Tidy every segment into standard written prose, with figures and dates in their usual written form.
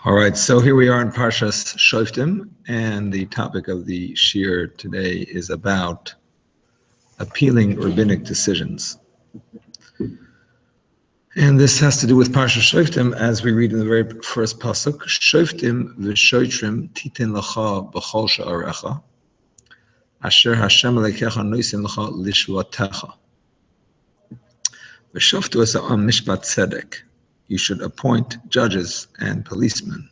All right, so here we are in Parshas Shoftim, and the topic of the shir today is about appealing rabbinic decisions. And this has to do with Parshas Shoftim, as we read in the very first pasuk, Shoftim v'shoitrim titin lecha b'chol sha'arecha, asher Hashem Elokecha noisim lecha lishvatecha. V'shoftu es ha'am mishpat tzedek. You should appoint judges and policemen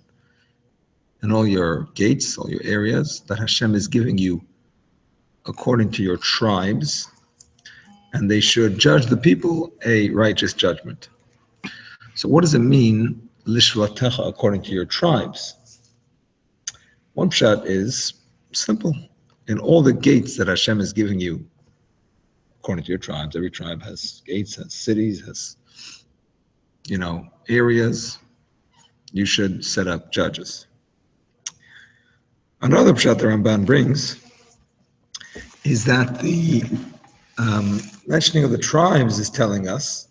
in all your gates, all your areas that Hashem is giving you according to your tribes, and they should judge the people a righteous judgment. So what does it mean, lishvatecha, according to your tribes? One pshat is simple. In all the gates that Hashem is giving you, according to your tribes, every tribe has gates, has cities, has, areas, you should set up judges. Another pshat the Ramban brings is that the mentioning of the tribes is telling us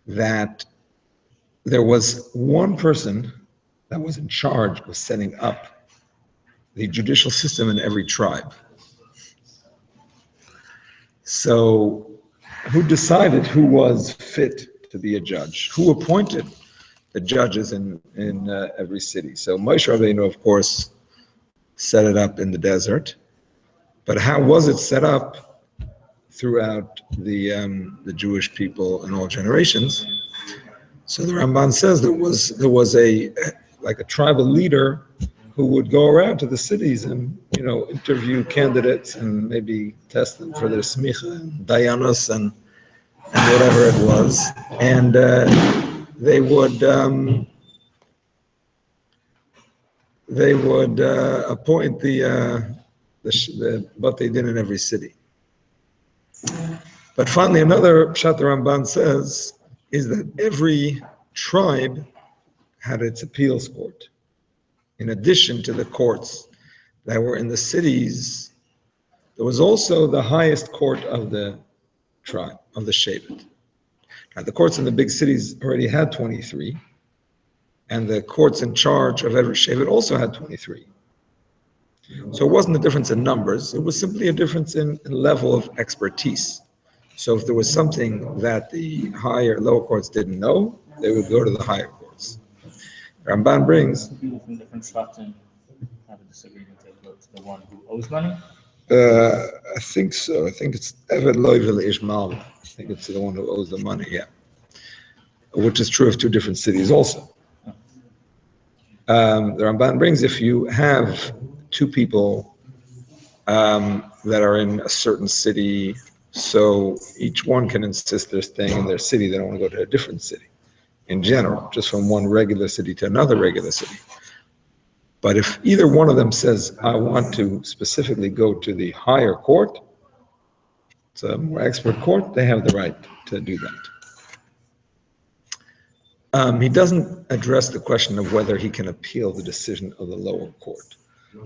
that there was one person that was in charge of setting up the judicial system in every tribe. So who decided who was fit to be a judge? Who appointed the judges in every city? So Moshe Rabbeinu, of course, set it up in the desert. But how was it set up throughout the Jewish people in all generations? So the Ramban says there was a tribal leader who would go around to the cities and interview candidates and maybe test them for their smicha and dayanos and whatever it was, and they would appoint what they did in every city. But finally, another pshat the Ramban says is that every tribe had its appeals court. In addition to the courts that were in the cities, there was also the highest court of the tribe, of the Shevet. Now, the courts in the big cities already had 23, and the courts in charge of every Shevet also had 23. So it wasn't a difference in numbers, it was simply a difference in level of expertise. So if there was something that the lower courts didn't know, they would go to the higher courts. Ramban brings... People from different shvatim have a disagreement to the one who owes money? I think so. I think it's Eved Loivel Ishmael. I think it's the one who owes the money, yeah. Which is true of two different cities also. The Ramban brings, if you have two people that are in a certain city, so each one can insist they're staying in their city, they don't want to go to a different city, in general, just from one regular city to another regular city. But if either one of them says, I want to specifically go to the higher court, it's a more expert court, they have the right to do that. He doesn't address the question of whether he can appeal the decision of the lower court.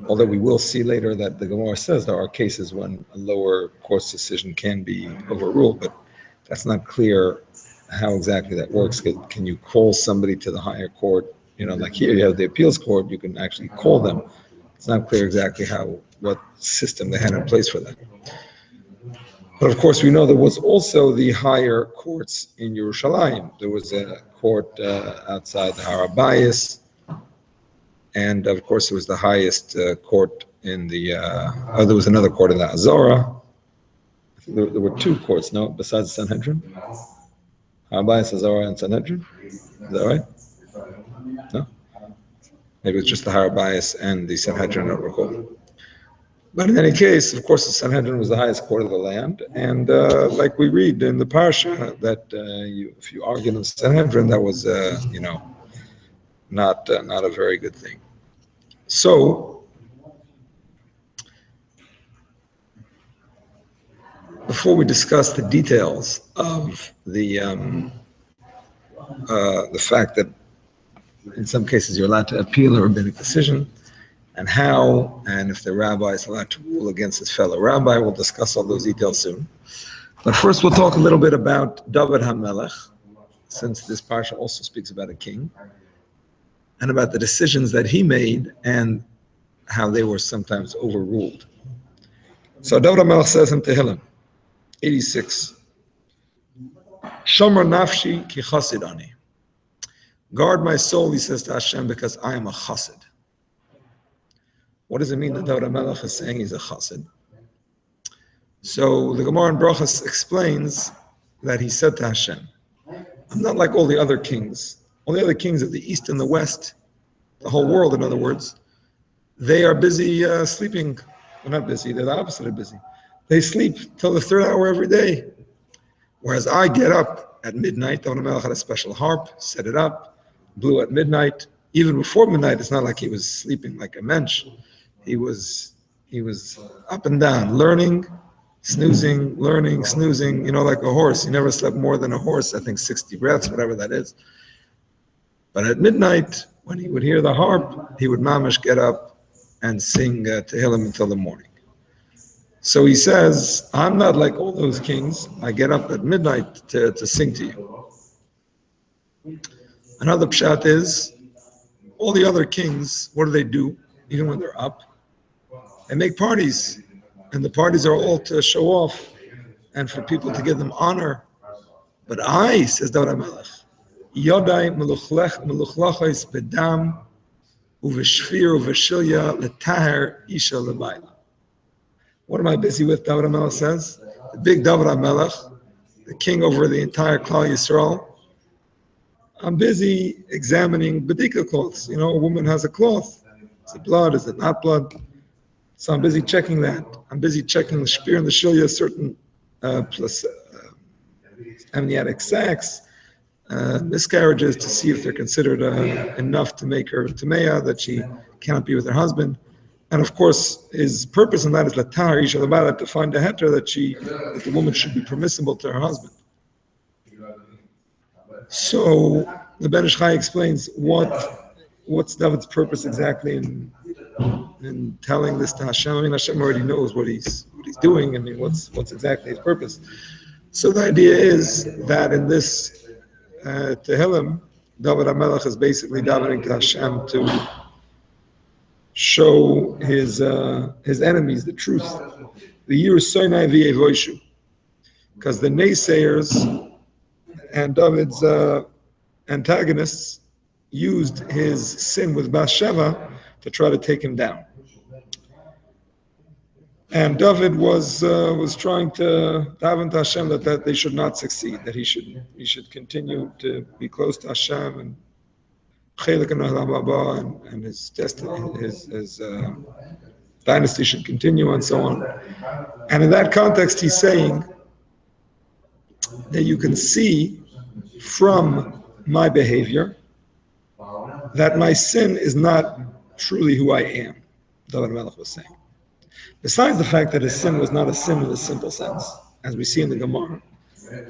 Although we will see later that the Gemara says there are cases when a lower court's decision can be overruled, but that's not clear how exactly that works. Can you call somebody to the higher court? Like here you have the appeals court, you can actually call them. It's not clear exactly what system they had in place for that. But of course we know there was also the higher courts in Yerushalayim. There was a court outside the Har HaBayis, and of course there was the highest court in there was another court in the Azora. I think there were two courts, no, besides Sanhedrin? Har HaBayis, Azora, and Sanhedrin? Is that right? No? Maybe it's just the Har HaBayis and the Sanhedrin, I don't recall. But in any case, of course, the Sanhedrin was the highest court of the land, and like we read in the Parsha, that if you argue in the Sanhedrin, that was, not a very good thing. So, before we discuss the details of the fact that in some cases you're allowed to appeal a rabbinic decision, and how, and if the rabbi is allowed to rule against his fellow rabbi, we'll discuss all those details soon. But first we'll talk a little bit about David HaMelech, since this parsha also speaks about a king. and about the decisions that he made and how they were sometimes overruled. So David HaMelech says in Tehillim 86, Shomer nafshi ki chasid ani. Guard my soul, he says to Hashem, because I am a chassid. What does it mean that David HaMelech is saying he's a chassid? So the Gemara in Brachas explains that he said to Hashem, I'm not like all the other kings. All the other kings of the east and the west, the whole world, in other words, they are busy sleeping. They're not busy, they're the opposite of busy. They sleep till the third hour every day. Whereas I get up at midnight. David HaMelech had a special harp, set it up, blew at midnight. Even before midnight, it's not like he was sleeping like a mensch. He was up and down, learning, snoozing, learning, snoozing, like a horse. He never slept more than a horse, I think 60 breaths, whatever that is. But at midnight, when he would hear the harp, he would mamish get up and sing Tehillim until the morning. So he says, I'm not like all those kings. I get up at midnight to sing to you. Another pshat is, all the other kings, what do? Even when they're up? They make parties. And the parties are all to show off and for people to give them honor. But I, says David HaMelech, Yodai meluchlachos bedam uveshfir uveshilya letaher isha lebayla. What am I busy with, David HaMelech says? The big David HaMelech, the king over the entire Klal Yisrael. I'm busy examining bedika cloths. A woman has a cloth. Is it blood? Is it not blood? So I'm busy checking that. I'm busy checking the shpir and the shilya, certain amniotic sacs, miscarriages, to see if they're considered enough to make her tameya, that she cannot be with her husband. And of course, his purpose in that is latar isha lebala, to find a heter that the woman should be permissible to her husband. So the Ben Ish Chai explains what's David's purpose exactly in telling this to Hashem. I mean, Hashem already knows what he's doing. I mean, what's exactly his purpose? So the idea is that in this Tehillim, David HaMelech is basically davening to Hashem to show his enemies the truth. The year is Soinai v'Yevoishu, because the naysayers and David's antagonists used his sin with Bathsheba to try to take him down. And David was trying to daven to Hashem that they should not succeed, that he should continue to be close to Hashem and and his destiny, his dynasty should continue, and so on. And in that context, he's saying that you can see from my behavior that my sin is not truly who I am, David HaMelech was saying. Besides the fact that his sin was not a sin in the simple sense, as we see in the Gemara,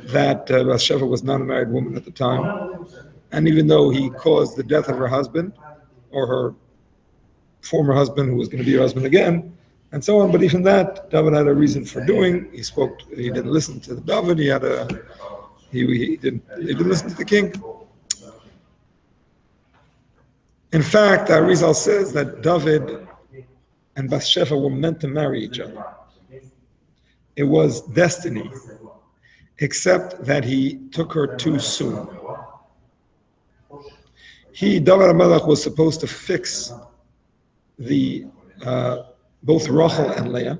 that Bathsheba was not a married woman at the time, and even though he caused the death of her husband, or her former husband who was going to be her husband again, and so on, but even that, David had a reason for doing. He didn't listen to the David, he didn't listen to the king. In fact, Arizal says that David and Bathsheba were meant to marry each other. It was destiny, except that he took her too soon. David HaMelech was supposed to fix both Rachel and Leah.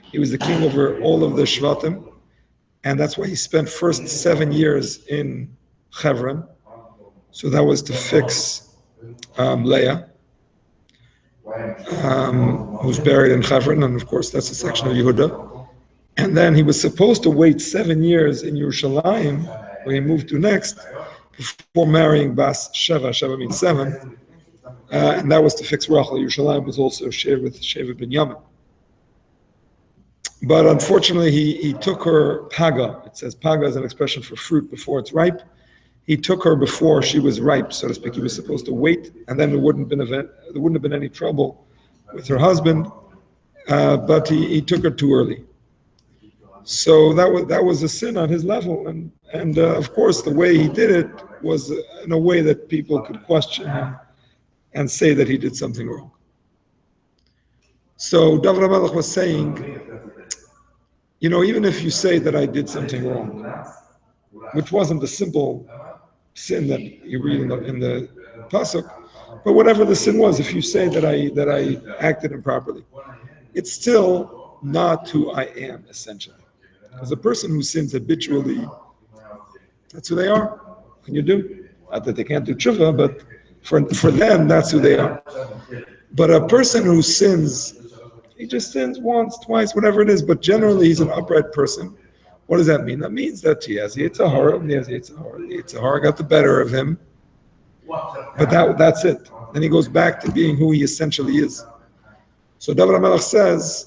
He was the king over all of the Shvatim, and that's why he spent first 7 years in Hebron. So that was to fix Leah, who's buried in Hebron, and of course that's a section of Yehuda. And then he was supposed to wait 7 years in Yerushalayim, where he moved to next, before marrying Bathsheba. Sheva means 7, and that was to fix Rachel. Yerushalayim was also shared with Sheva ben Yamin. But unfortunately, he took her paga. It says paga is an expression for fruit before it's ripe. He took her before she was ripe, so to speak. He was supposed to wait, and then there wouldn't have been any trouble with her husband. But he took her too early. So that was a sin on his level, and of course the way he did it was in a way that people could question him and say that he did something wrong. So David HaMelech was saying, even if you say that I did something wrong, which wasn't the simple sin that you read in the pasuk, but whatever the sin was, if you say that I acted improperly, it's still not who I am essentially. Because a person who sins habitually, that's who they are. When you do, not that they can't do tshuva, but for them, that's who they are. But a person who sins, he just sins once, twice, whatever it is, but generally he's an upright person. What does that mean? That means that he has Yetzer Hara, the Yetzer Hara got the better of him, but that's it. Then he goes back to being who he essentially is. So David HaMelech says,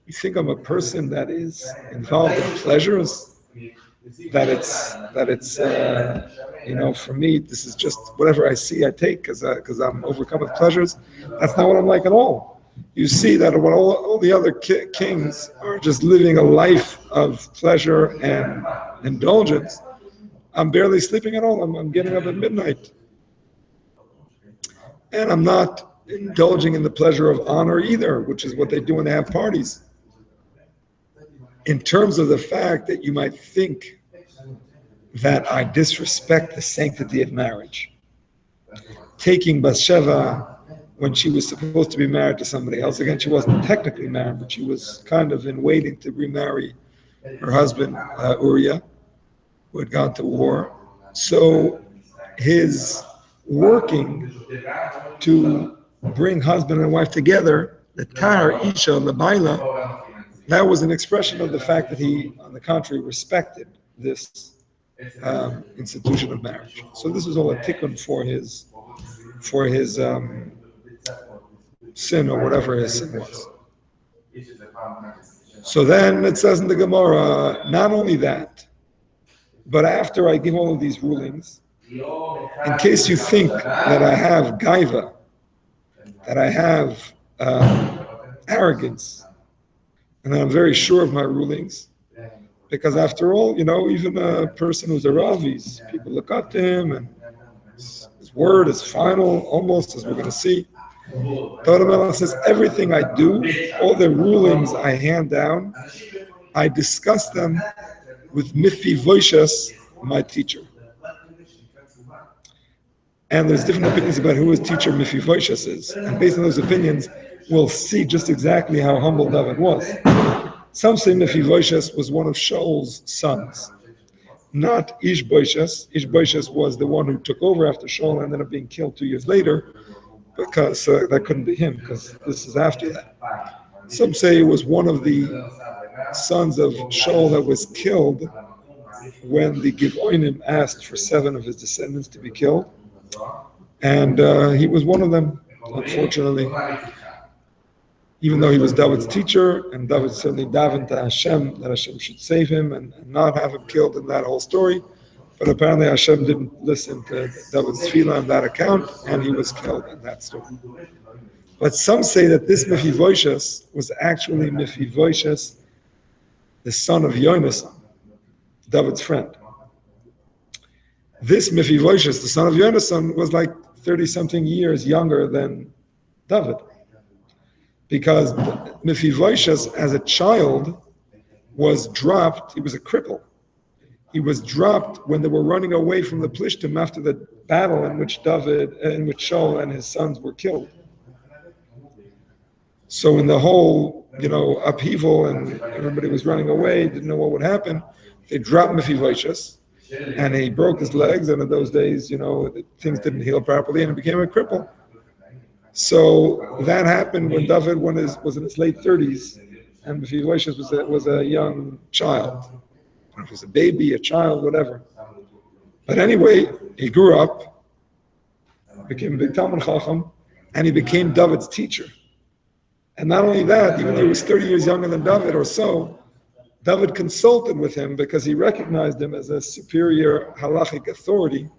you think I'm a person that is involved in pleasures, that it's for me, this is just whatever I see, I take because I'm overcome with pleasures. That's not what I'm like at all. You see that when all the other kings are just living a life of pleasure and indulgence, I'm barely sleeping at all. I'm getting up at midnight. And I'm not indulging in the pleasure of honor either, which is what they do when they have parties. In terms of the fact that you might think that I disrespect the sanctity of marriage, taking Bathsheba when she was supposed to be married to somebody else. Again, she wasn't technically married, but she was kind of in waiting to remarry her husband, Uriah, who had gone to war. So his working to bring husband and wife together, the Tar, Isha, Labaila, that was an expression of the fact that he, on the contrary, respected this institution of marriage. So this was all a tikkun for his sin or whatever his sin was. So then it says in the Gemara, not only that, but after I give all of these rulings, in case you think that I have gaiva, that I have arrogance, and that I'm very sure of my rulings, because after all, even a person who's a Ravis, people look up to him, and his word is final, almost, as we're going to see. Torah says, everything I do, all the rulings I hand down, I discuss them with Mifi Voishas, my teacher. And there's different opinions about who his teacher Mifi Voishas is. And based on those opinions, we'll see just exactly how humble David was. Some say Mifi Voishas was one of Shaul's sons, not Ishboishas. Ishboishas was the one who took over after Shaul and ended up being killed 2 years later, because that couldn't be him, because this is after that. Some say it was one of the sons of Shaul that was killed when the Givonim asked for 7 of his descendants to be killed. And he was one of them, unfortunately. Even though he was David's teacher, and David certainly davened to Hashem that Hashem should save him and not have him killed in that whole story. But apparently Hashem didn't listen to David's tefillah on that account, and he was killed in that story. But some say that this Mephibosheth was actually Mephibosheth, the son of Yonasan, David's friend. This Mephibosheth, the son of Yonasan, was like 30-something years younger than David. Because Mephibosheth, as a child, was dropped. He was a cripple. He was dropped when they were running away from the Plishtim after the battle in which Shaul and his sons were killed. So in the whole, upheaval and everybody was running away, didn't know what would happen, they dropped Mephibosheth, and he broke his legs. And in those days, things didn't heal properly, and he became a cripple. So that happened when David was in his late 30s, and Mephibosheth was a young child. If he was a baby, a child, whatever. But anyway, he grew up, became a big Talmud Chacham, and he became David's teacher. And not only that, even though he was 30 years younger than David or so, David consulted with him because he recognized him as a superior halachic authority,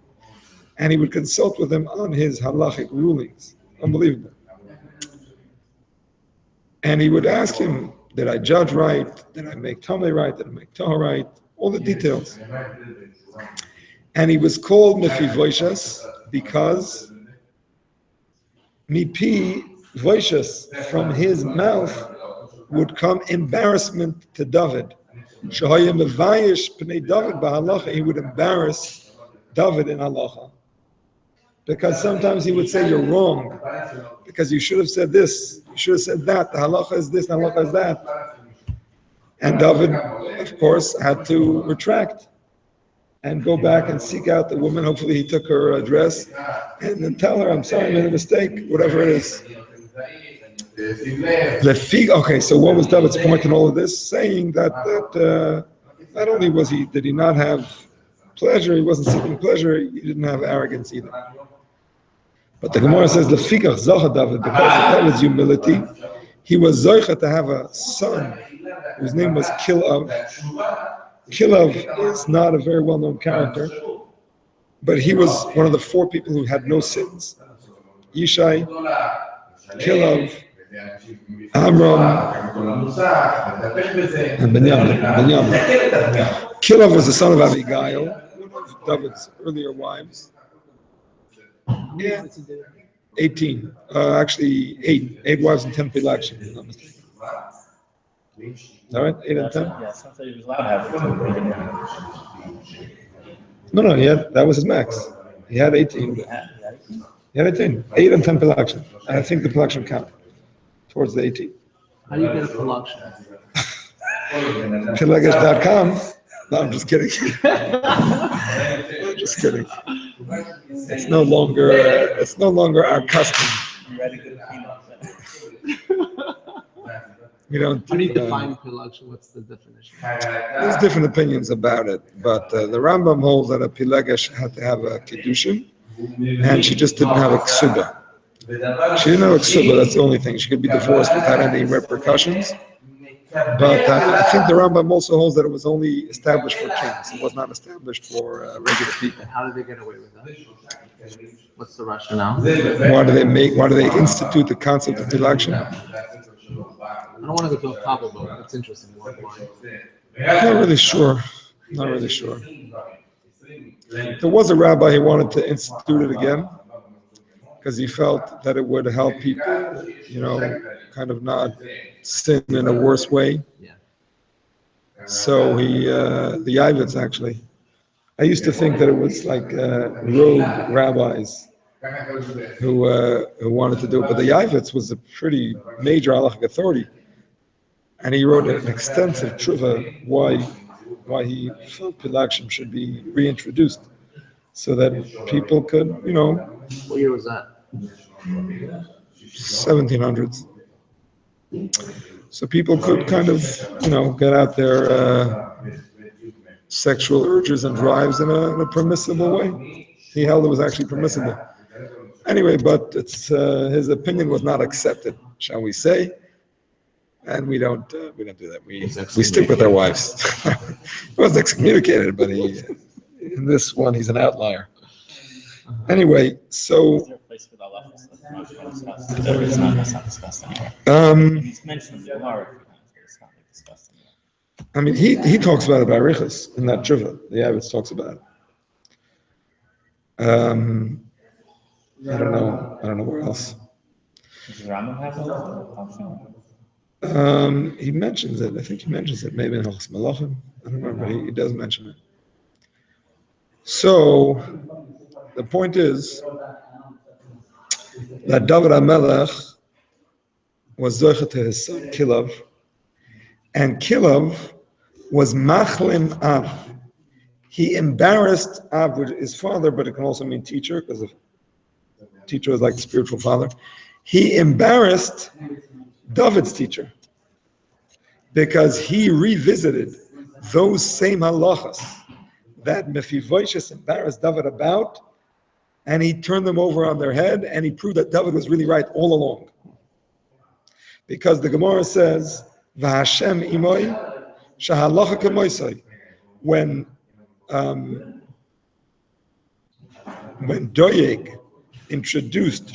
and he would consult with him on his halachic rulings. Unbelievable. And he would ask him, did I judge right? Did I make Tameh right? Did I make Tahor right? All the details. And he was called Mephibosheth because mipi voices, from his mouth would come embarrassment to David. Shahaya mevayish pnei David b'halacha, he would embarrass David in halacha. Because sometimes he would say, you're wrong, because you should have said this, you should have said that, the halacha is this, the halacha is that. And David, of course, had to retract and go back and seek out the woman. Hopefully he took her address and then tell her, I'm sorry, I made a mistake, whatever it is. Okay, so what was David's point in all of this? Saying that not only did he not have pleasure, he wasn't seeking pleasure, he didn't have arrogance either. But the Gemara says, Lefikach Zacha David, because of David's humility, he was Zoicha to have a son whose name was Kilav. Kilav is not a very well-known character, but he was one of the 4 people who had no sins. Yishai, Kilav, Amram, and Binyamin. Kilav was the son of Abigail, one of David's earlier wives. Yeah, 18. Actually, 8. 8 wives and 10 pilachim, if I'm not mistaken. All right, 8 and 10? Yeah, sounds like he was allowed to have it. No, that was his max. He had 18. He had 18. 8 and 10 pilachim. And I think the pilachim count towards the 18. How do you get a pilachim? Pilagish.com. No, I'm just kidding. Just kidding. It's no longer our custom. We don't. How do you define pilachim? What's the definition? There's different opinions about it, but the Rambam holds that a pilagish had to have a kiddushin, and she just didn't have a ksuba. She didn't have a ksuba. That's the only thing. She could be divorced without any repercussions. But I think the Rambam also holds that it was only established for kings. It was not established for regular people. How did they get away with that? What's the rationale? Why do they institute the concept of pilagish? I don't want to go to a couple, but it's interesting. Why? Not really sure. There was a rabbi who wanted to institute it again because he felt that it would help people, kind of not sin in a worse way. Yeah. So the Yavitz actually. I used to think that it was like rogue rabbis who wanted to do it, but the Yavitz was a pretty major halachic authority, and he wrote an extensive tshuva why he felt pilagshim should be reintroduced, so that people could, What year was that? 1700s. So people could kind of, get out their sexual urges and drives in a permissible way. He held it was actually permissible. Anyway, but it's his opinion was not accepted, shall we say? And we don't do that. We stick with our wives. He wasn't excommunicated, but in this one he's an outlier. Anyway, so. Is there a place for the halachos that it's not discussed anymore? He's mentioned the Gemara, but it's not discussed anymore. I mean, he talks about it by Arichas in that tshuva. The Yavitz talks about it. I don't know where else. Does the Rambam have a He mentions it. I think he mentions it. Maybe in Halachas Malachim. I don't remember. He does mention it. So the point is that David HaMelech was zocha to his son Kilav, and Kilav was machlim Av. He embarrassed Av, his father, but it can also mean teacher, because teacher is like the spiritual father. He embarrassed David's teacher because he revisited those same halachas that Mephibosheth embarrassed David about, and he turned them over on their head, and he proved that David was really right all along. Because the Gemara says, "V'Hashem imoy shahalacha kemoisai." When Doeg introduced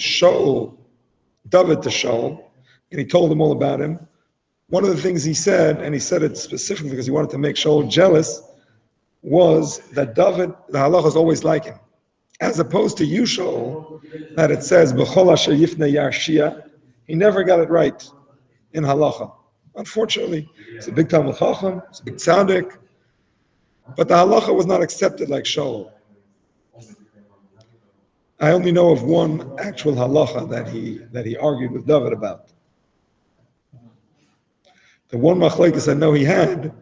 David to Shaul, and he told him all about him, one of the things he said, and he said it specifically because he wanted to make Shaul jealous, was that David, the halacha is always like him. as opposed to Yushol, that it says, B'chol asher yifnei yarshia, he never got it right in halacha. Unfortunately, it's a big Talmud Chacham, it's a big tzaddik, but the halacha was not accepted like Shaul. I only know of one actual halacha that he argued with David about. The one machlekes I know he had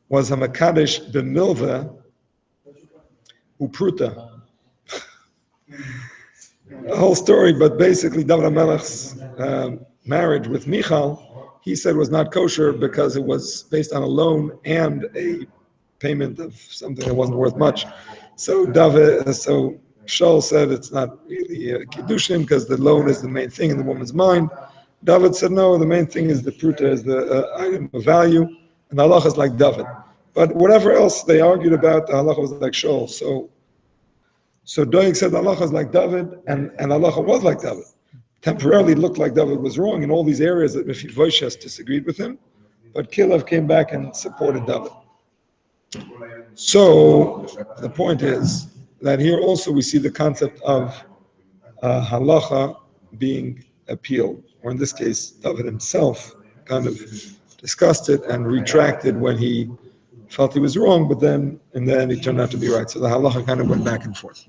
was a Makadesh b'milva upruta. A whole story, but basically David HaMelech's marriage with Michal, he said was not kosher because it was based on a loan and a payment of something that wasn't worth much. So Shaul said it's not really a kiddushin because the loan is the main thing in the woman's mind. David said no, the main thing is the pruta, is the item of value, and halacha is like David. But whatever else they argued about, the halacha was like Shaul. So Doeg said halacha is like David, and halacha was like David. Temporarily looked like David was wrong in all these areas that Mephibosheth disagreed with him, but Kilev came back and supported David. So the point is that here also we see the concept of halacha being appealed, or in this case, David himself kind of discussed it and retracted when he felt he was wrong, but then in the end he turned out to be right. So the halacha kind of went back and forth.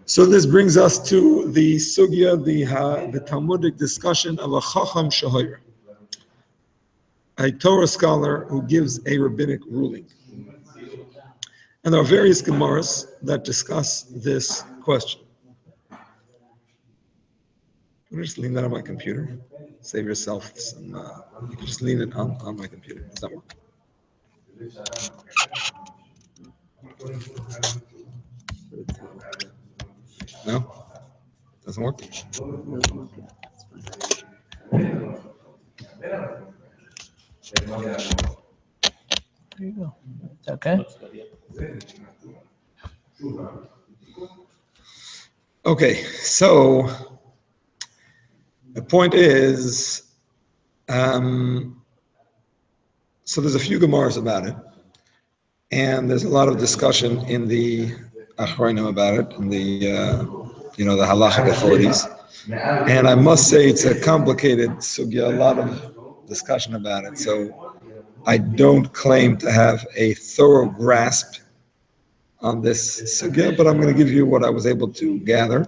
So this brings us to the sugya, the Talmudic discussion of a chacham shahir, a Torah scholar who gives a rabbinic ruling. And there are various Gemaras that discuss this question. Let me just lean that on my computer. Save yourself some, you can just lean it on my computer. Does that work? No? Doesn't work? There you go. It's okay. Okay, so the point is, so there's a few Gemaras about it, and there's a lot of discussion in the Achronim about it, in the the halachic authorities. And I must say it's a complicated sugya, a lot of discussion about it. So I don't claim to have a thorough grasp on this sugya, but I'm going to give you what I was able to gather.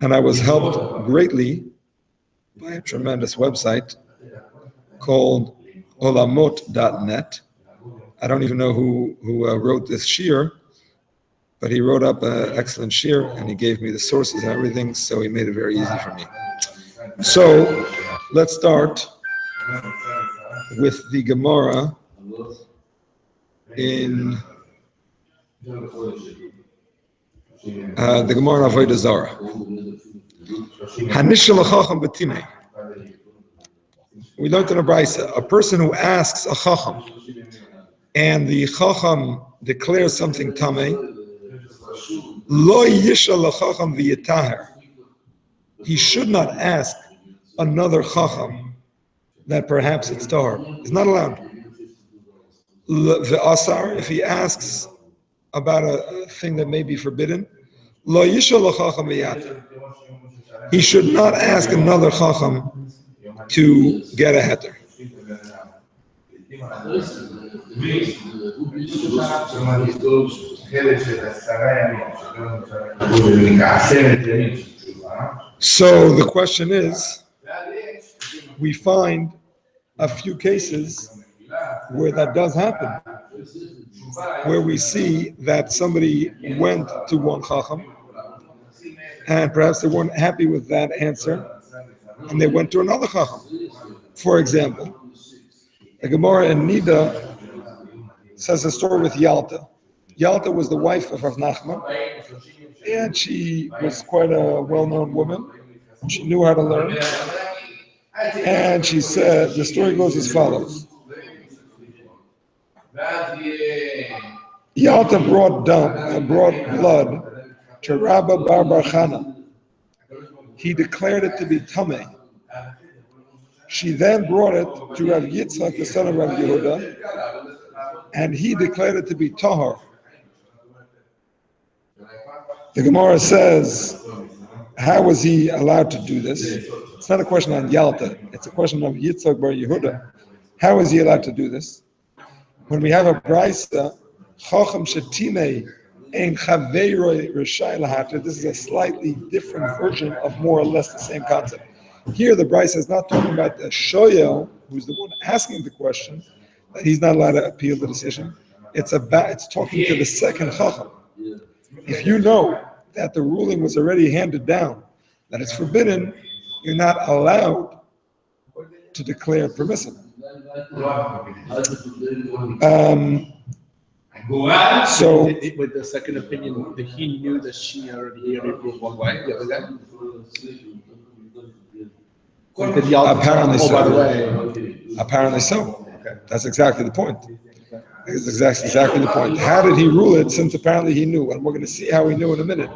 And I was helped greatly by a tremendous website called olamot.net. I don't even know who wrote this shir, but he wrote up an excellent shir and he gave me the sources and everything, so he made it very easy for me. So let's start with the Gemara in the Gemara in Avodah Zarah. Hanishal chacham b'timei. We learned in a brayso, a person who asks a chacham, and the chacham declares something tamei, lo yishal chacham v'yitaher. He should not ask another chacham that perhaps it's tahor. He's not allowed. The asar, if he asks about a thing that may be forbidden, lo yishal chacham v'yitaher. He should not ask another chacham to get a heter. So the question is, we find a few cases where that does happen, where we see that somebody went to one chacham and perhaps they weren't happy with that answer and they went to another chacham. For example, the Gemara in Nida says a story with Yalta. Yalta was the wife of Rav Nachman, and she was quite a well-known woman. She knew how to learn. And she said, the story goes as follows. Yalta brought blood to Rabba Bar Bar Chana. He declared it to be tamei. She then brought it to Rav Yitzchak, the son of Rav Yehuda, and he declared it to be tahor. The Gemara says, how was he allowed to do this? It's not a question on Yalta. It's a question of Yitzchak bar Yehuda. How is he allowed to do this? When we have a brisa, Chacham Shetime ein Chaveiroi Rishai Lahata, this is a slightly different version of more or less the same concept. Here, the brisa is not talking about the Shoyel, who's the one asking the question, that he's not allowed to appeal the decision. It's talking to the second Chacham. If you know that the ruling was already handed down, that it's forbidden, you're not allowed to declare it permissible. So with the second opinion, that he knew that she already ruled one way, the other guy. Apparently so. Okay. That's exactly the point. That's exactly the point. How did he rule it? Since apparently he knew, and we're going to see how he knew in a minute.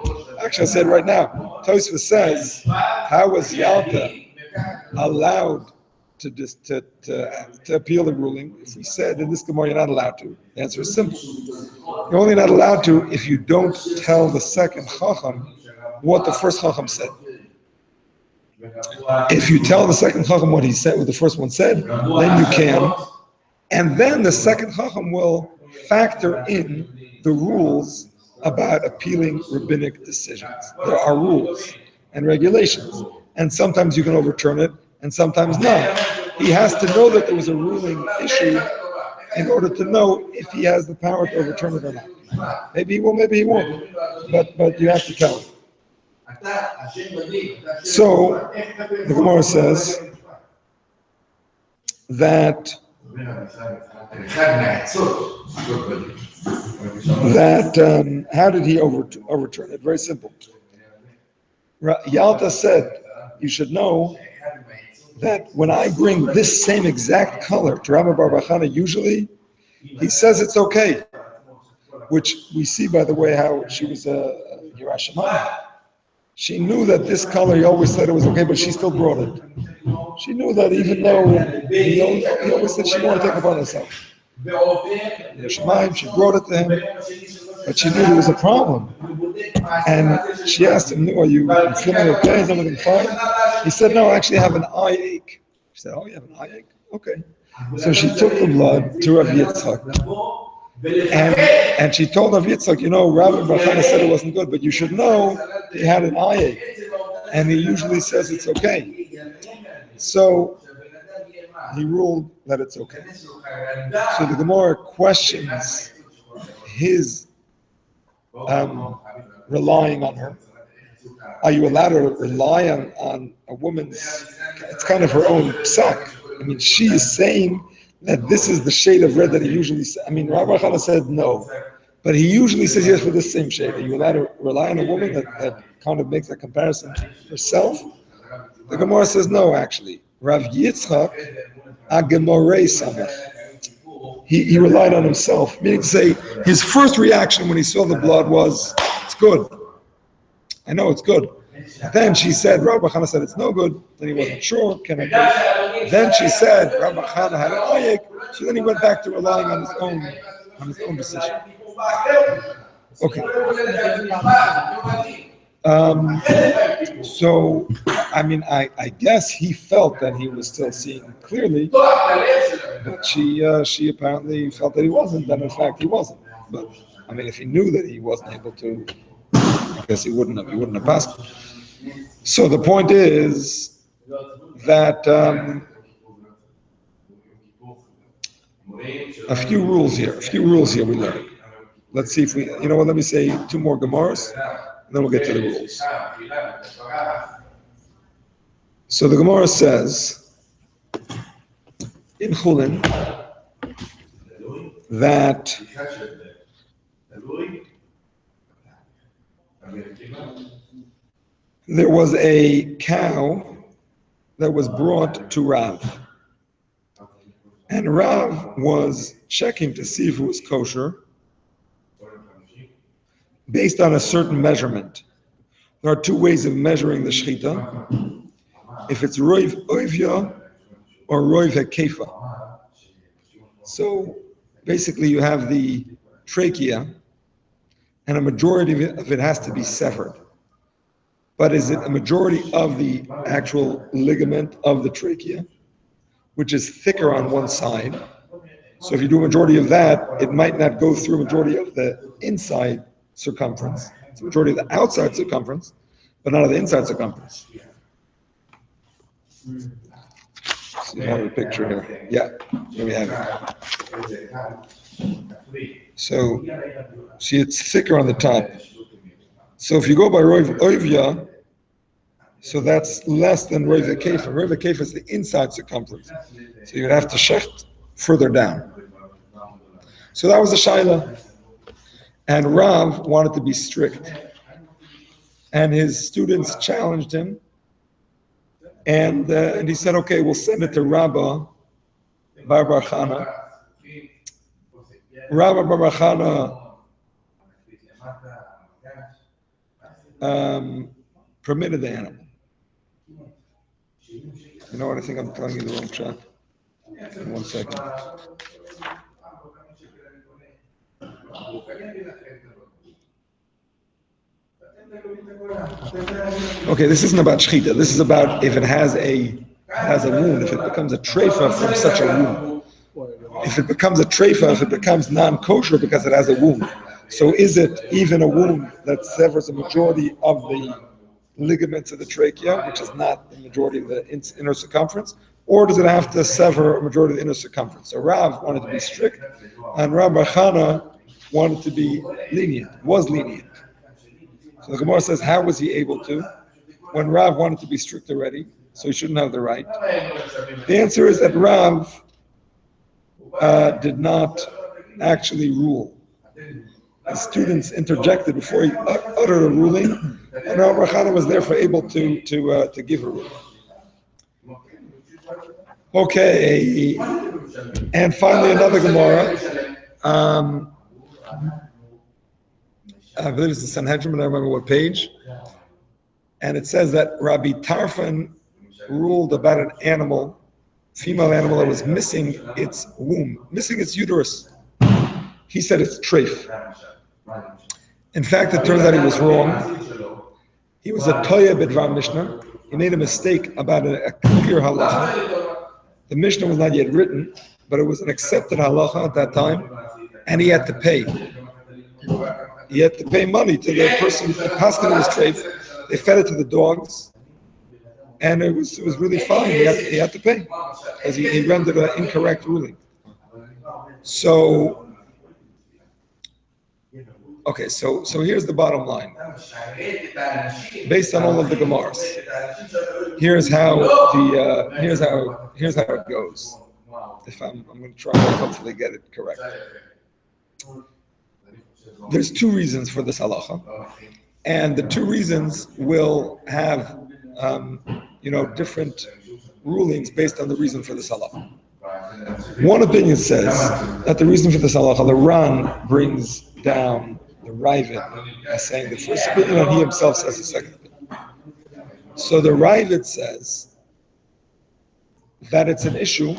Actually, I said right now. Tosfos says, how was Yalta allowed to appeal the ruling? If we said in this Gemara you're not allowed to, the answer is simple. You're only not allowed to if you don't tell the second Chacham what the first Chacham said. If you tell the second Chacham what he said, what the first one said, then you can. And then the second Chacham will factor in the rules about appealing rabbinic decisions. There are rules and regulations. And sometimes you can overturn it, and sometimes not. He has to know that there was a ruling issue in order to know if he has the power to overturn it or not. Maybe he will, maybe he won't. But you have to tell him. So the Gemara says that how did he overturn it? Very simple. Yalta said, you should know that when I bring this same exact color to Rabbi Bar Bachana, usually he says it's okay, which we see, by the way, how she was a Yerushalayim. She knew that this color, he always said it was okay, but she still brought it. She knew that even though he always said she wanted to take it upon herself. Yerushalayim, she brought it to him, but she knew there was a problem. And she asked him, are you feeling okay? Is everything fine? He said, no, I actually have an eye ache. She said, oh, you have an eye ache? Okay. So she took the blood to Rav Yitzchak. And she told Rav Yitzchak, Rabbi Bachana said it wasn't good, but you should know he had an eye ache. And he usually says it's okay. So he ruled that it's okay. So the Gemara questions his relying on her. Are you allowed to rely on a woman's, it's kind of her own sack. I mean, she is saying that this is the shade of red that he usually says. I mean, Rabbi Chana said no, but he usually says yes for the same shade. Are you allowed to rely on a woman that kind of makes that comparison herself? The Gemara says no, actually. Rav Yitzchak, a Gemorei Samach. He relied on himself, meaning to say his first reaction when he saw the blood was, it's good. I know it's good. Then she said, Rabbi Chana said it's no good. Then he wasn't sure. Can I do it? Then she said, Rabbi Chana had an eye ache. So then he went back to relying on his own decision. Okay. So, I mean, I guess he felt that he was still seeing clearly, but she apparently felt that he wasn't. Then in fact he wasn't. But I mean, if he knew that he wasn't able to, I guess he wouldn't have passed. So the point is that a few rules here we learned. Let's see if we, let me say two more Gemaras, and then we'll get to the rules. So the Gemara says in Chulin that there was a cow that was brought to Rav. And Rav was checking to see if it was kosher based on a certain measurement. There are two ways of measuring the shechita. If it's roiv oivya or roiv hekefa. So basically you have the trachea and a majority of it has to be severed. But is it a majority of the actual ligament of the trachea, which is thicker on one side? So if you do a majority of that, it might not go through a majority of the inside circumference. It's a majority of the outside circumference, but not of the inside circumference. So you have a picture here. Yeah, here we have it. So see, it's thicker on the top. So if you go by Roiv Oivya, so that's less than Roiv Kefa. Roiv Kefa is the inside circumference. So you'd have to shecht further down. So that was the Shaila. And Rav wanted to be strict. And his students challenged him. And he said, okay, we'll send it to Rabba Bar Chana. Rabba Bar Chana permitted the animal. You know what? I think I'm telling you the wrong shot. In 1 second. Okay, this isn't about shechita. This is about if it has a wound, if it becomes a treifa from such a wound. If it becomes a treifa, if it becomes non-kosher because it has a wound. So is it even a wound that severs a majority of the ligaments of the trachea, which is not the majority of the inner circumference, or does it have to sever a majority of the inner circumference? So Rav wanted to be strict, and Rav Bar Chana wanted to be lenient, was lenient. So the Gemara says, how was he able to? When Rav wanted to be strict already, so he shouldn't have the right. The answer is that Rav did not actually rule. The students interjected before he uttered a ruling, and Rav Bar Chana was therefore able to give a ruling. Okay, and finally another Gemara. I believe it's the Sanhedrin, but I don't remember what page. And it says that Rabbi Tarfon ruled about an animal, female animal that was missing its womb, missing its uterus. He said it's treif. In fact, it turns out he was wrong. He was a toya b'dvar Mishnah. He made a mistake about a clear halacha. The Mishnah was not yet written, but it was an accepted halacha at that time, and he had to pay. He had to pay money to the person. The paskin was treif. They fed it to the dogs, and it was really fine. He had to pay because he rendered an incorrect ruling. So, okay, so here's the bottom line. Based on all of the Gemaras, here's how it goes. If I'm going to try to hopefully get it correct. There's two reasons for this halacha. And the two reasons will have, different rulings based on the reason for this halacha. One opinion says that the reason for this halacha, the Ran brings down the Ravid as saying the first opinion, and he himself says the second opinion. So the Ravid says that it's an issue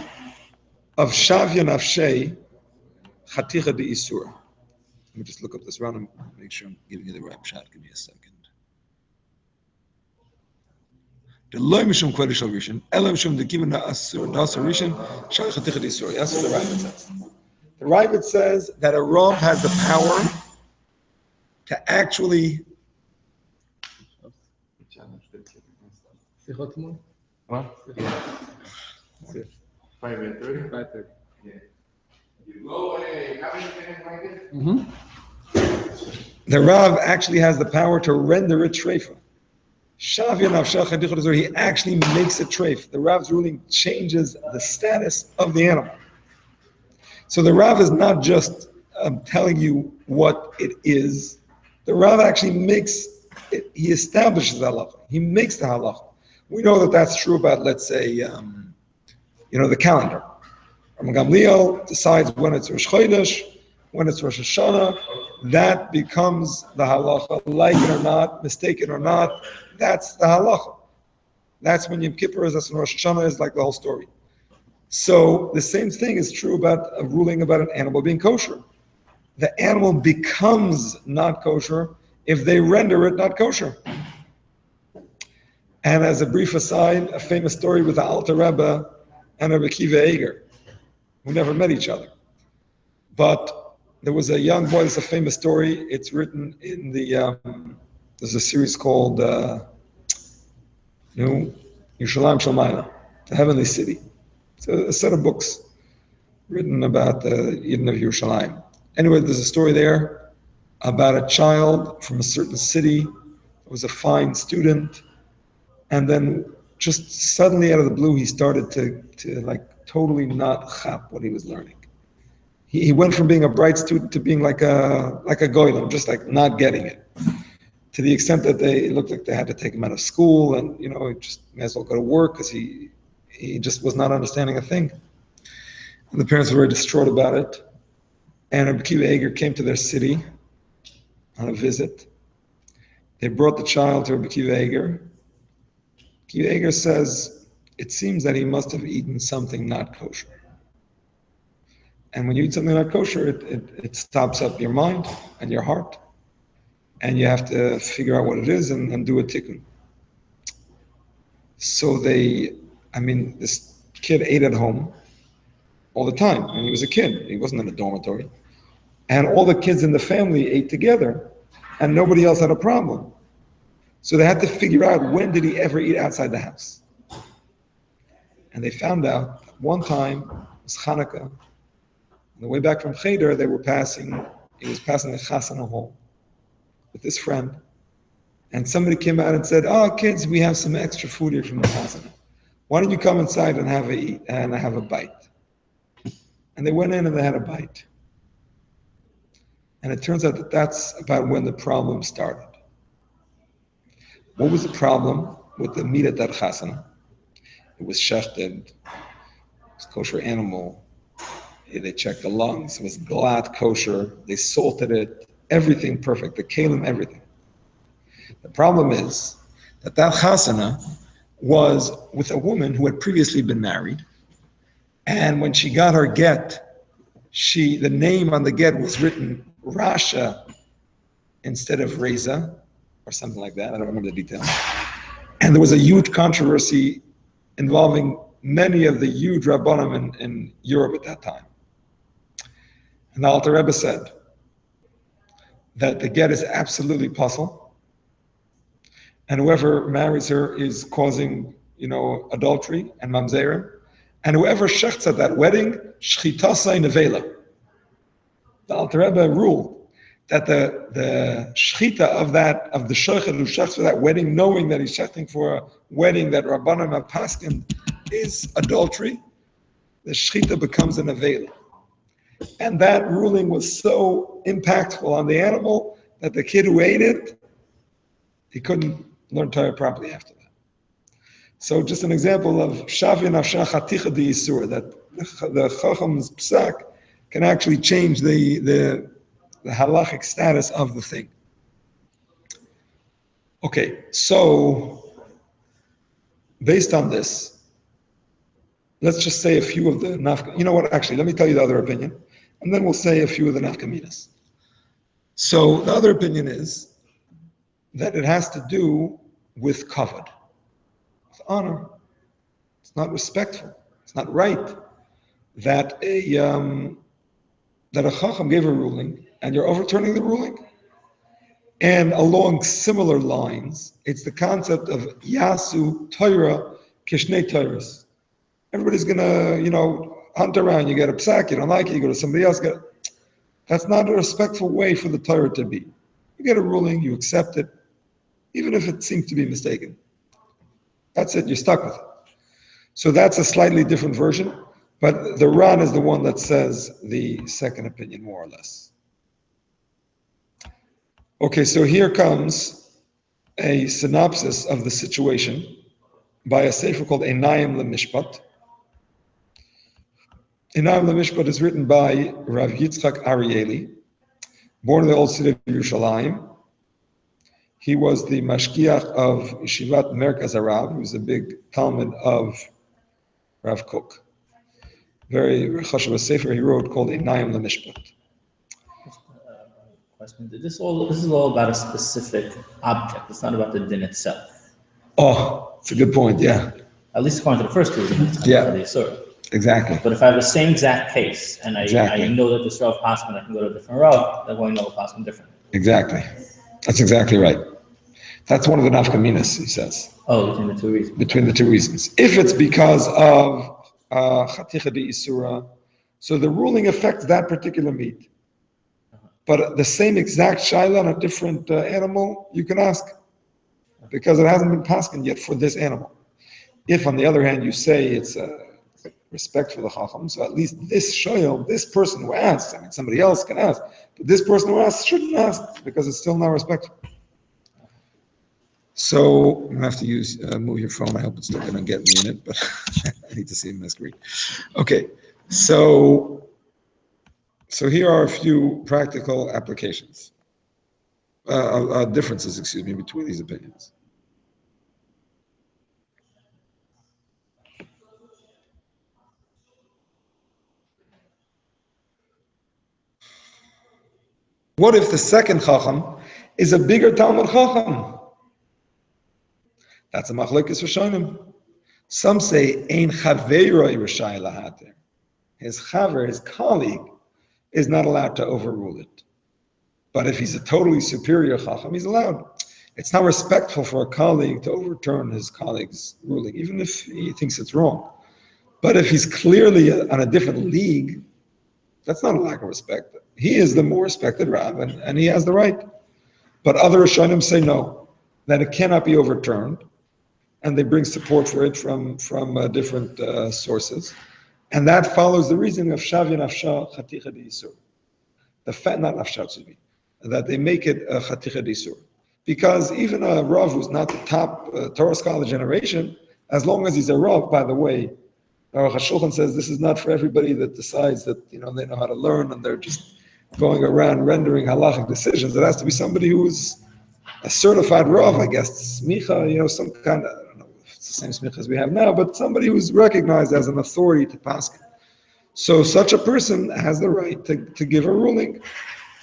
of shavya nafshei chaticha de isur. Let me just look up this Ran and make sure I'm giving you the right shot. Give me a second. That's what the Ravid says. The Ravid says that a Rav has the power to actually. What? 5:30. The Rav actually has the power to render it treifa. He actually makes it treif. The Rav's ruling changes the status of the animal. So the Rav is not just telling you what it is. The Rav actually makes it, he establishes the halacha. He makes the halacha. We know that that's true about, let's say, the calendar. Rabbi Gamliel decides when it's Rosh Chodesh, when it's Rosh Hashanah. That becomes the halacha, like it or not, mistaken or not. That's the halacha. That's when Yom Kippur is, that's when Rosh Hashanah is, like the whole story. So the same thing is true about a ruling about an animal being kosher. the animal becomes not kosher if they render it not kosher. And as a brief aside, a famous story with the Alter Rebbe and Rabbi Kiva Eger, who never met each other. But there was a young boy, it's a famous story. It's written in there's a series called Yerushalayim Shalmayla, the Heavenly City. It's a set of books written about the Eden of Yerushalayim. Anyway, there's a story there about a child from a certain city who was a fine student, and then just suddenly out of the blue, he started to like totally not chap what he was learning. He went from being a bright student to being like a goylem, just like not getting it, to the extent that it looked like they had to take him out of school, and he just may as well go to work because he just was not understanding a thing. And the parents were very distraught about it. And Rabbi Kiva Eger came to their city on a visit. They brought the child to Rabbi Kiva Eger. Kiva Eger says, it seems that he must have eaten something not kosher. And when you eat something not kosher, it stops up your mind and your heart. And you have to figure out what it is and do a tikkun. So this kid ate at home all the time. And he was a kid. He wasn't in a dormitory. And all the kids in the family ate together, and nobody else had a problem. So they had to figure out, when did he ever eat outside the house? And they found out one time, it was Hanukkah. On the way back from Cheder, he was passing the Chasana hall with his friend. And somebody came out and said, oh, kids, we have some extra food here from the Chasana. Why don't you come inside and have a bite? And they went in and they had a bite. And it turns out that that's about when the problem started. What was the problem with the meat at that chasana? It was shechted, it was kosher animal. They checked the lungs, it was glad kosher, they salted it, everything perfect, the kalim, everything. The problem is that chasana was with a woman who had previously been married, and when she got her get, the name on the get was written Rasha instead of Reza, or something like that. I don't remember the details. And there was a huge controversy involving many of the huge Rabbanim in Europe at that time. And the Alter Rebbe said that the get is absolutely possible, and whoever marries her is causing, adultery and mamzerim, and whoever shechts at that wedding, shchitasai nevela. The Alter Rebbe ruled that the shchita of the shochet who shechts for that wedding, knowing that he's shechting for a wedding that Rabbanim have paskin is adultery, the shchita becomes an avela. And that ruling was so impactful on the animal that the kid who ate it, he couldn't learn Torah properly after that. So just an example of shavi nafsha chaticha di yisur, that the chacham's psak can actually change the halachic status of the thing. Okay, so based on this, let's just say a few of the nafka. You know what? Actually, let me tell you the other opinion, and then we'll say a few of the nafkaminas. So the other opinion is that it has to do with kavod, with honor. It's not respectful. It's not right that a chacham gave a ruling and you're overturning the ruling. And along similar lines, it's the concept of yasu Torah kishnei Torahs. Everybody's gonna, hunt around. You get a psak, you don't like it, you go to somebody else. That's not a respectful way for the Torah to be. You get a ruling, you accept it, even if it seems to be mistaken. That's it, you're stuck with it. So that's a slightly different version, but the Ran is the one that says the second opinion, more or less. Okay, so here comes a synopsis of the situation by a sefer called Einayim LeMishpat. Einayim LeMishpat is written by Rav Yitzchak Arieli, born in the old city of Yerushalayim. He was the mashkiach of Yeshivat Merkaz Harav. He was a big talmid of Rav Kook. Very chashuv sefer he wrote called Einayim LeMishpat. question. This is all about a specific object. It's not about the din itself. Oh, it's a good point. Yeah, At least according to the first two, it's Yeah. the Yisur. exactly. But if I have the same exact case and I Exactly. know that this Rav Paskin, I can go to a different Rav, then going to know Paskin different. Exactly. That's exactly right. That's one of the nafkaminas, he says, Oh, between the two reasons. between the two reasons. If it's because of chaticha de isura, so the ruling affects that particular meat. But the same exact shaila on a different animal, you can ask, because it hasn't been paskin yet for this animal. If, on the other hand, you say it's respect for the chacham, so at least this shayil, this person who asks, I mean, somebody else can ask, but this person who asks shouldn't ask because it's still not respectful. So I'm gonna have to move your phone. I hope it's still gonna get me in it, but I need to see my screen. Okay, so here are a few practical applications, differences, excuse me, between these opinions. What if the second chacham is a bigger Talmud chacham? That's a machlokes rishonim. Some say ein chaveroi rishai lahater. His chaver, his colleague, is not allowed to overrule it. But if he's a totally superior chacham, he's allowed. It's not respectful for a colleague to overturn his colleague's ruling, even if he thinks it's wrong. But if he's clearly on a different league, that's not a lack of respect. He is the more respected Rav, and he has the right. But other Rishonim say no, that it cannot be overturned, and they bring support for it from different sources. And that follows the reasoning of Shavya Nafsha Chaticha D'Isur. The fat, not Nafsha, excuse me, that they make it a Chaticha D'Isur. Because even a Rav who's not the top Torah scholar generation, as long as he's a Rav, by the way, Aruch HaShulchan says this is not for everybody that decides that they know how to learn and they're just going around rendering halachic decisions. It has to be somebody who is a certified Rav, I guess, smicha, some kind of, I don't know if it's the same smicha as we have now, but somebody who's recognized as an authority to paskin. So such a person has the right to give a ruling,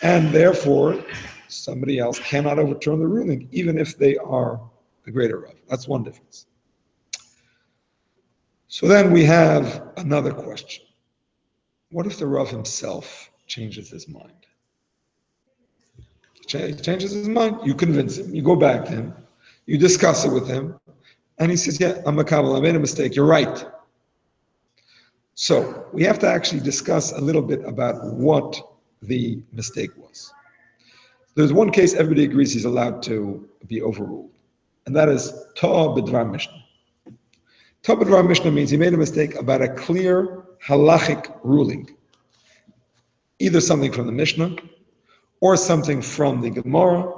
and therefore somebody else cannot overturn the ruling, even if they are the greater Rav. That's one difference. So then we have another question. What if the Rav himself changes his mind? He changes his mind. You convince him. You go back to him. You discuss it with him. And he says, yeah, I'm a Kabbalah. I made a mistake. You're right. So we have to actually discuss a little bit about what the mistake was. There's one case everybody agrees he's allowed to be overruled. And that is Ta'ah B'dvar Mishnah. Ta'ah B'dvar Mishnah means he made a mistake about a clear halachic ruling. Either something from the Mishnah, or something from the Gemara,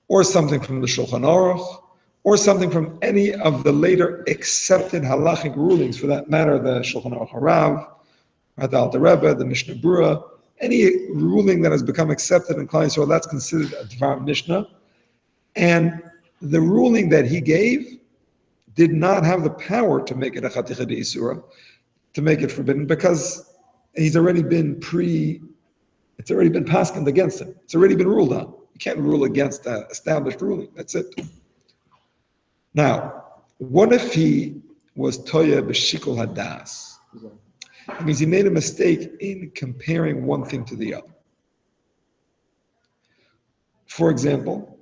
or something from the Shulchan Aruch, or something from any of the later accepted halachic rulings, for that matter, the Shulchan Aruch Harav, the Alter Rebbe, the Mishnah Brura, any ruling that has become accepted in Klal Yisrael, that's considered a Dvar Mishnah. And the ruling that he gave did not have the power to make it a Chaticha D'Isura, to make it forbidden, because he's already been it's already been paskined against him. It's already been ruled on. You can't rule against an established ruling. That's it. Now, what if he was toya b'shikol hadas? It means he made a mistake in comparing one thing to the other. For example,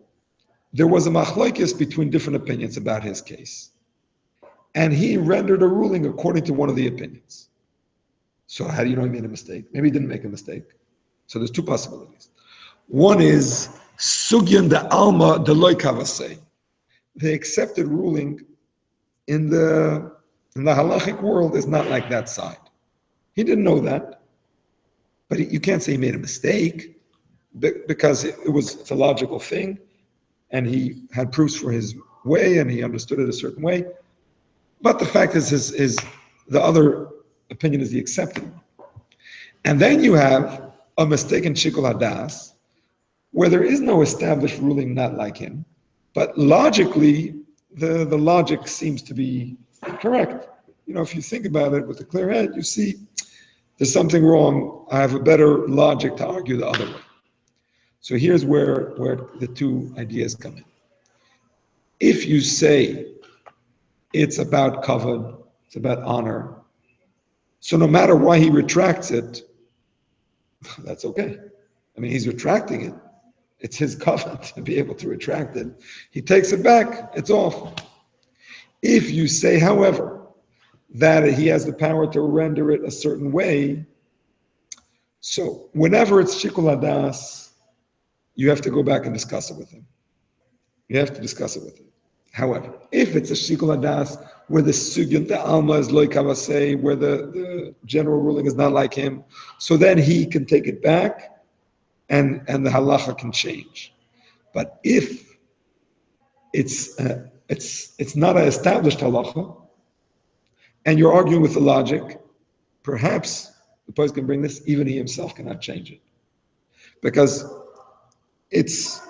there was a machlokes between different opinions about his case, and he rendered a ruling according to one of the opinions. So how do you know he made a mistake? Maybe he didn't make a mistake. So there's two possibilities. One is sugyan de alma de loy kavasei. The accepted ruling in the halachic world is not like that side. He didn't know that, but you can't say he made a mistake because it's a logical thing, and he had proofs for his way, and he understood it a certain way. But the fact is, the other opinion is the accepted one. And then you have a mistake in shikul hadas, where there is no established ruling not like him, but logically, the logic seems to be correct. If you think about it with a clear head, you see there's something wrong. I have a better logic to argue the other way. So here's where the two ideas come in. If you say it's about kavod, it's about honor, so no matter why he retracts it, that's okay. I mean, he's retracting it. It's his kavod to be able to retract it. He takes it back, it's off. If you say, however, that he has the power to render it a certain way, so whenever it's shikul hadas, you have to go back and discuss it with him. You have to discuss it with him. However, if it's a shikul hadas where the sugyan the alma is loy kavasei, where the general ruling is not like him, so then he can take it back, and the halacha can change. But if it's not an established halacha, and you're arguing with the logic, perhaps the post can bring this, even he himself cannot change it. Because it's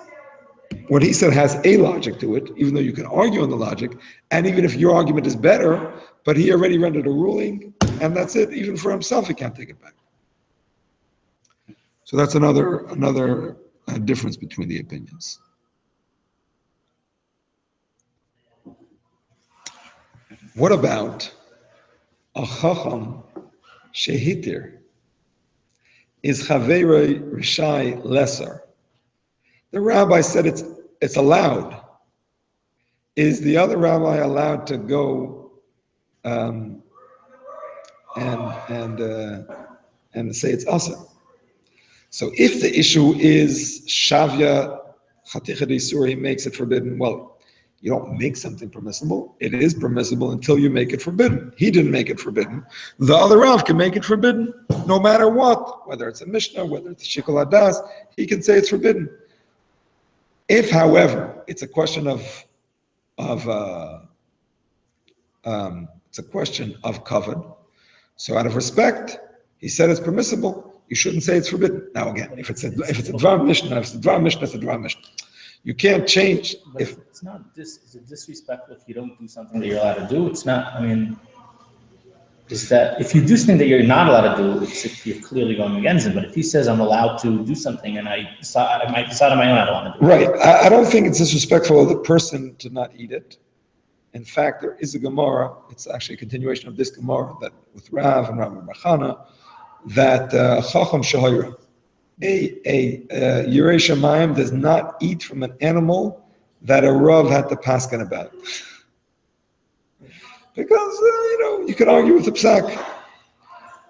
what he said has a logic to it, even though you can argue on the logic, and even if your argument is better, but he already rendered a ruling, and that's it. Even for himself, he can't take it back. So that's another difference between the opinions. What about a chacham shehitir is chaverei rishai lesser? The rabbi said it's allowed. Is the other rabbi allowed to go and say it's awesome? So if the issue is shavya chaticha d'isur, he makes it forbidden. Well, you don't make something permissible. It is permissible until you make it forbidden. He didn't make it forbidden. The other Rav can make it forbidden, no matter what, whether it's a Mishnah, whether it's a shikul hadas, he can say it's forbidden. If, however, it's a question of it's a question of kavod, so out of respect, he said it's permissible. You shouldn't say it's forbidden. Now again, if it's a dvar mishnah, it's a dvar mishnah. You can't change. But if it's not is it disrespectful if you don't do something that you're allowed to do? It's not. I mean, is that if you do something that you're not allowed to do, it's if you're clearly going against it. But if he says I'm allowed to do something and I might decide on my own I don't want to do it. Right. I don't think it's disrespectful of the person to not eat it. In fact, there is a Gemara. It's actually a continuation of this Gemara that with Rav and Rav Bachana that Chacham Shahira, a Yirei Shamayim does not eat from an animal that a Rav had to paskin about. Because, you could argue with the psak.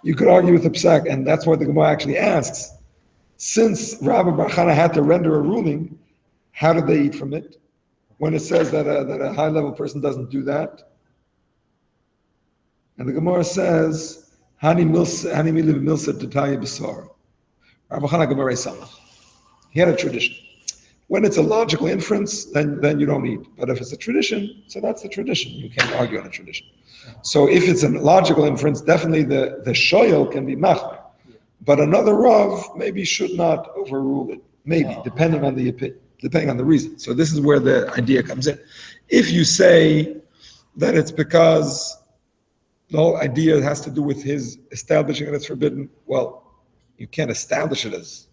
You could argue with the psak, and that's what the Gemara actually asks. Since Rav Bachana had to render a ruling, how did they eat from it? When it says that a high-level person doesn't do that. And the Gemara says, Hani miliv milsa t'taya b'sar. Rav Chana Gemara Samach. He had a tradition. When it's a logical inference, then you don't eat. But if it's a tradition, so that's the tradition. You can't argue on a tradition. So if it's a logical inference, definitely the shoyel can be machmer. But another Rav maybe should not overrule it. Maybe, depending on the reason. So this is where the idea comes in. If you say that it's because the whole idea has to do with his establishing it as forbidden, well, you can't establish it as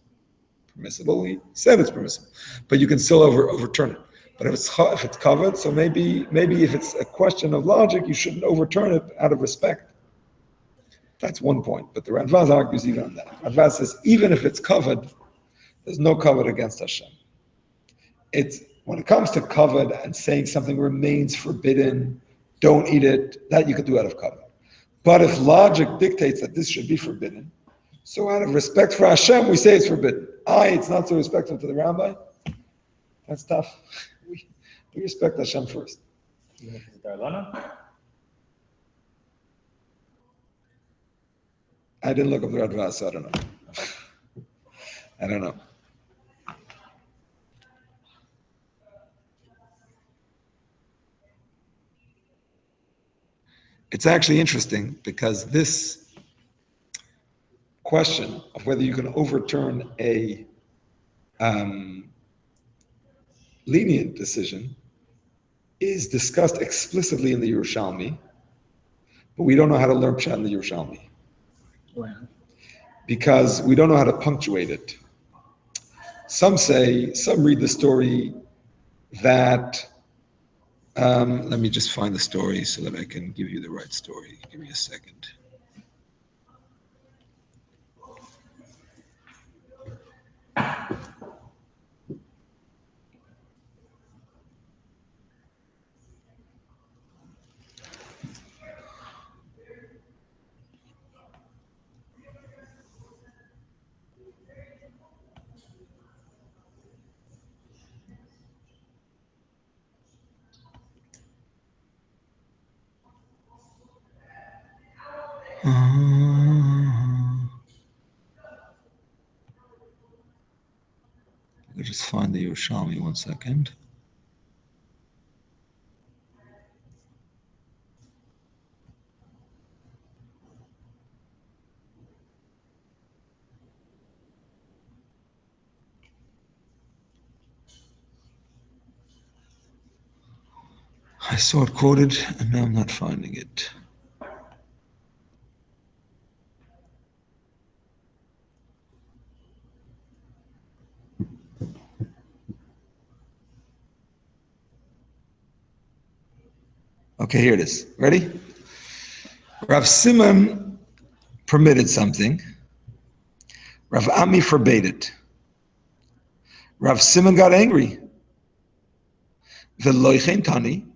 permissible. He said it's permissible, but you can still overturn it. But if it's covered, so maybe if it's a question of logic, you shouldn't overturn it out of respect. That's one point. But the Radvaz argues even on that. Radvaz says even if it's covered, there's no covered against Hashem. It's when it comes to covered and saying something remains forbidden, don't eat it, that you could do out of covered. But if logic dictates that this should be forbidden, so out of respect for Hashem, we say it's forbidden. It's not so respectful to the rabbi. That's tough. We respect Hashem first. I didn't look up the Radvaz, so I don't know. I don't know. It's actually interesting because this question of whether you can overturn a lenient decision is discussed explicitly in the Yerushalmi, but we don't know how to learn Pshat in the Yerushalmi. Because we don't know how to punctuate it. Some read the story that, let me just find the story so that I can give you the right story. Give me a second. I'll just find the Yerushalmi 1 second. I saw it quoted, and now I'm not finding it. Okay, here it is. Ready? Rav Simon permitted something. Rav Ami forbade it. Rav Simon got angry. V'loichen tani.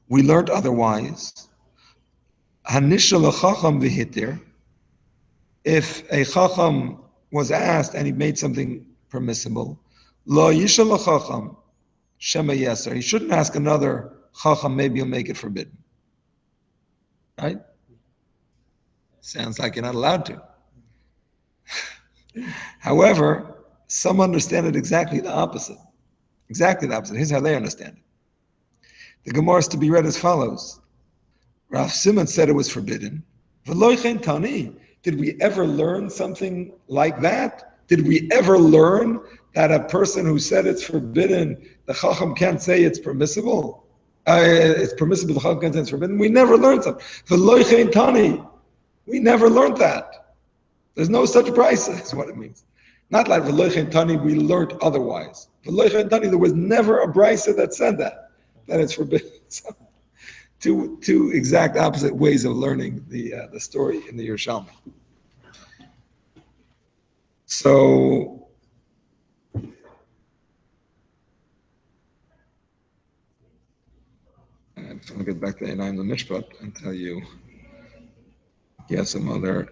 We learned otherwise. Hanishal chacham v'hitir. If a chacham was asked and he made something permissible, lo yishal chacham shema yeser. He shouldn't ask another chacham. Maybe he'll make it forbidden. Right? Sounds like you're not allowed to. However, some understand it exactly the opposite. Exactly the opposite. Here's how they understand it. The Gemara is to be read as follows. Rav Simon said it was forbidden. V'loichen tani. Did we ever learn something like that? Did we ever learn that a person who said it's forbidden, the Chacham can't say it's permissible? It's permissible, the Chacham can't say it's forbidden. We never learned something. V'loichen tani. We never learned that. There's no such price, is what it means. Not like V'loichen tani, we learned otherwise. V'loichen tani, there was never a brisa that said that it's forbidden. So, two exact opposite ways of learning the story in the Yerushalmi. So, I'm going to get back to Einayim the Mishpat and tell you, some other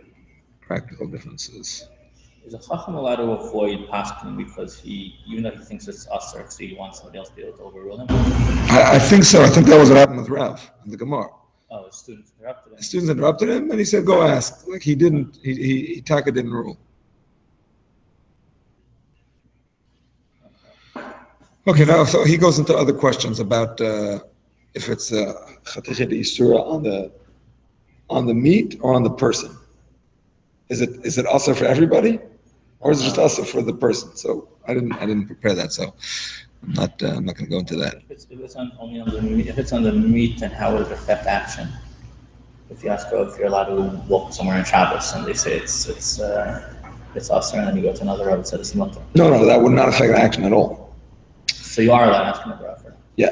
practical differences. Is a chacham allowed to avoid paskin because even though he thinks it's usher, so he wants somebody else to be able to overrule him? I think so. I think that was what happened with Rav in the Gemara. Oh, his students interrupted him. The students interrupted him, and he said, "Go ask." Like he didn't. He Taka didn't rule. Okay, now so he goes into other questions about if it's chatichet isura on the meat or on the person. Is it also for everybody, or is it just also for the person? So I didn't prepare that, so I'm not going to go into that. If it's only on the meat, if it's on the meat, then how would it affect action? If you ask if you're allowed to walk somewhere on Shabbos and they say it's usher, and then you go to another road that says it's mutter. No, that would not affect action at all. So you are allowed to ask another offer. Yeah,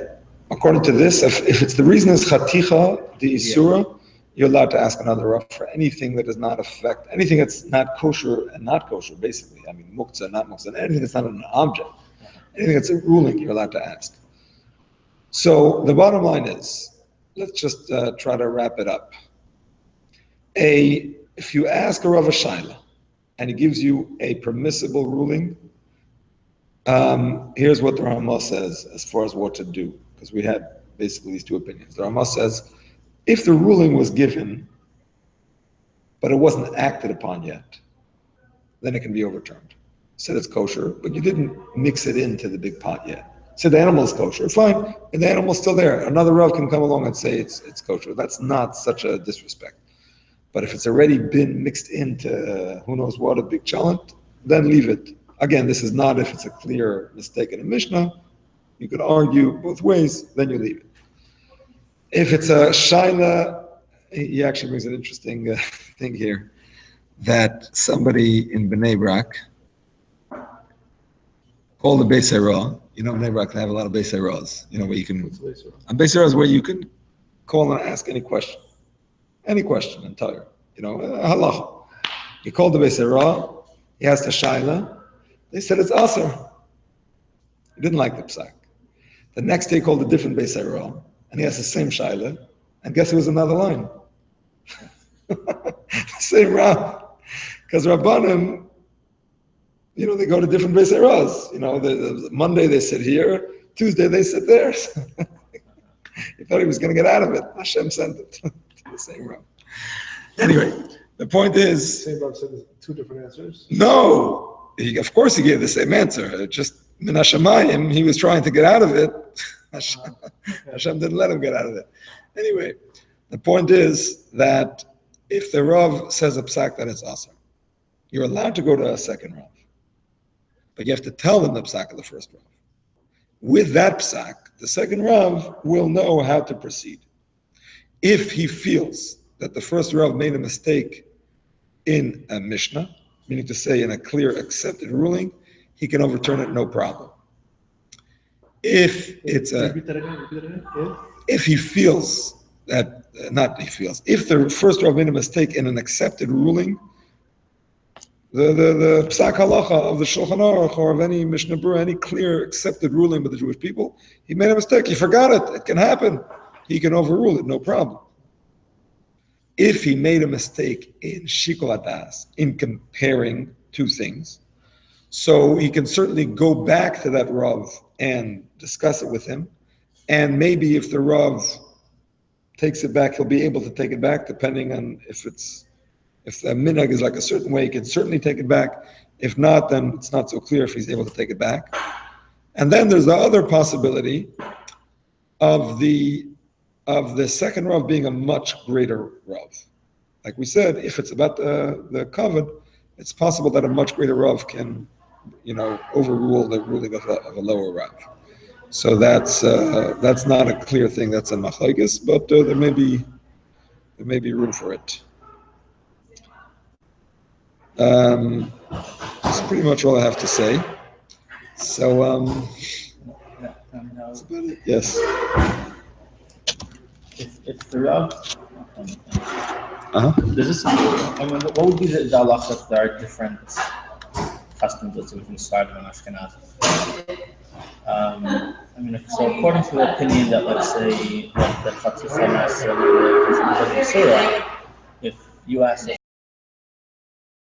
according to this, if it's the reason is chaticha the isura. You're allowed to ask another Rav for anything that does not affect, anything that's not kosher and not kosher, basically. I mean, muktzah, not muktzah, anything that's not an object, anything that's a ruling, you're allowed to ask. So the bottom line is, let's just try to wrap it up. If you ask a Rav Shaila, and he gives you a permissible ruling, here's what the Ramah says as far as what to do, because we had basically these two opinions. The Ramah says, if the ruling was given, but it wasn't acted upon yet, then it can be overturned. Said it's kosher, but you didn't mix it into the big pot yet. Said the animal is kosher, fine, and the animal's still there. Another Rav can come along and say it's kosher. That's not such a disrespect. But if it's already been mixed into who knows what, a big challenge, then leave it. Again, this is not if it's a clear mistake in a Mishnah. You could argue both ways, then you leave it. If it's a shaila, he actually brings an interesting thing here, that somebody in Bnei Brak Call the Beis Hara. You know, Bnei Brak, they have a lot of Beis Haras. You know, where you can. What's the issue? And Beis Hara is where you can call and ask any question entire. You know, halacha. You call the Beis Hara. He asked a shaila. They said it's aser. He didn't like the psak. The next day he called a different Beis Hara, and he asked the same shaila. And guess it was another line. Same Rav. Because Rabbanim, you know, they go to different Beis Haras. You know, Monday they sit here, Tuesday they sit there. He thought he was going to get out of it. Hashem sent it to the same Rav. Anyway, the point is... Same Rav said two different answers? No! Of course he gave the same answer. Just, min hashamayim, he was trying to get out of it. Hashem didn't let him get out of it. Anyway, the point is that if the Rav says a psak that it's awesome, you're allowed to go to a second Rav. But you have to tell them the psak of the first Rav. With that psak, the second Rav will know how to proceed. If he feels that the first Rav made a mistake in a Mishnah, meaning to say in a clear accepted ruling, he can overturn it no problem. If it's a... If he feels that, if the first Rav made a mistake in an accepted ruling, the psak halacha of the Shulchan Aruch or of any Mishnah Berurah, any clear accepted ruling by the Jewish people, he made a mistake, he forgot it, it can happen. He can overrule it, no problem. If he made a mistake in shikol hadas, in comparing two things, so he can certainly go back to that Rav and discuss it with him, and maybe if the Rav takes it back, he'll be able to take it back, depending on if the minhag is like a certain way, he can certainly take it back. If not, then it's not so clear if he's able to take it back. And then there's the other possibility of the second Rav being a much greater Rav. Like we said, if it's about the kavod, it's possible that a much greater Rav can, overrule the ruling of a lower Rav. So that's not a clear thing. That's a machlokes, but there may be room for it. That's pretty much all I have to say. So that's about it. Yes. If the Rav, does this? What would be the halacha if there are different customs? Let's say between Sephardim and Ashkenazim. So according to the opinion that, let's say, the Chatzufah Maser, if you ask a